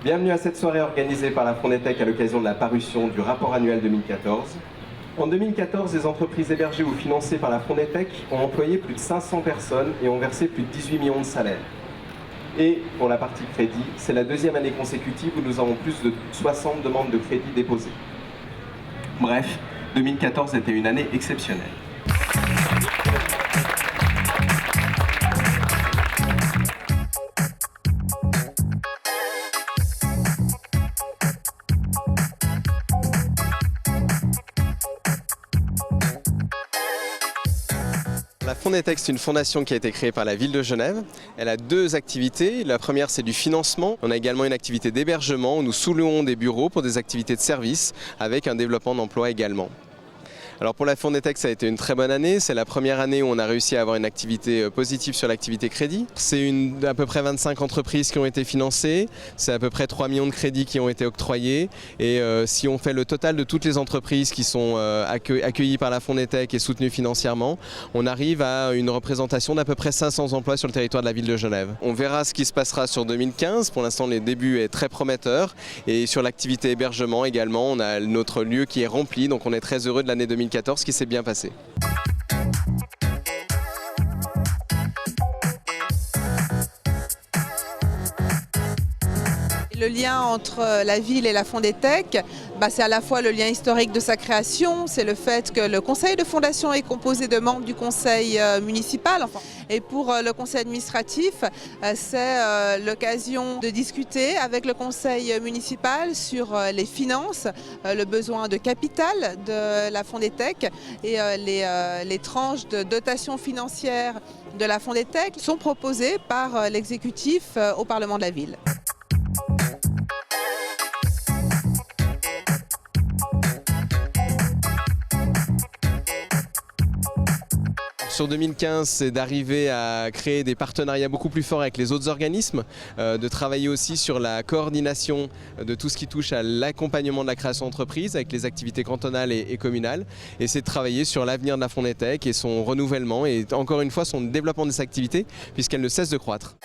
Bienvenue à cette soirée organisée par la Fondetec à l'occasion de la parution du rapport annuel 2014. En 2014, les entreprises hébergées ou financées par la Fondetec ont employé plus de 500 personnes et ont versé plus de 18 millions de salaires. Et pour la partie crédit, c'est la deuxième année consécutive où nous avons plus de 60 demandes de crédit déposées. Bref, 2014 était une année exceptionnelle. La Fondetec, c'est une fondation qui a été créée par la ville de Genève. Elle a deux activités. La première, c'est du financement. On a également une activité d'hébergement où nous sous-louons des bureaux pour des activités de service avec un développement d'emploi également. Alors pour la Fondetec, ça a été une très bonne année. C'est la première année où on a réussi à avoir une activité positive sur l'activité crédit. C'est à peu près 25 entreprises qui ont été financées. C'est à peu près 3 millions de crédits qui ont été octroyés. Et si on fait le total de toutes les entreprises qui sont accueillies par la Fondetec et soutenues financièrement, on arrive à une représentation d'à peu près 500 emplois sur le territoire de la ville de Genève. On verra ce qui se passera sur 2015. Pour l'instant, le début est très prometteur. Et sur l'activité hébergement également, on a notre lieu qui est rempli. Donc on est très heureux de l'année 2014 qui s'est bien passé. Le lien entre la ville et la Fondetec, c'est à la fois le lien historique de sa création, c'est le fait que le conseil de fondation est composé de membres du conseil municipal. Et pour le conseil administratif, c'est l'occasion de discuter avec le conseil municipal sur les finances, le besoin de capital de la Fondetec et les tranches de dotation financière de la Fondetec sont proposées par l'exécutif au Parlement de la ville. Sur 2015, c'est d'arriver à créer des partenariats beaucoup plus forts avec les autres organismes, de travailler aussi sur la coordination de tout ce qui touche à l'accompagnement de la création d'entreprise avec les activités cantonales et communales. Et c'est de travailler sur l'avenir de la Fondetec et son renouvellement et encore une fois son développement de ses activités puisqu'elle ne cesse de croître.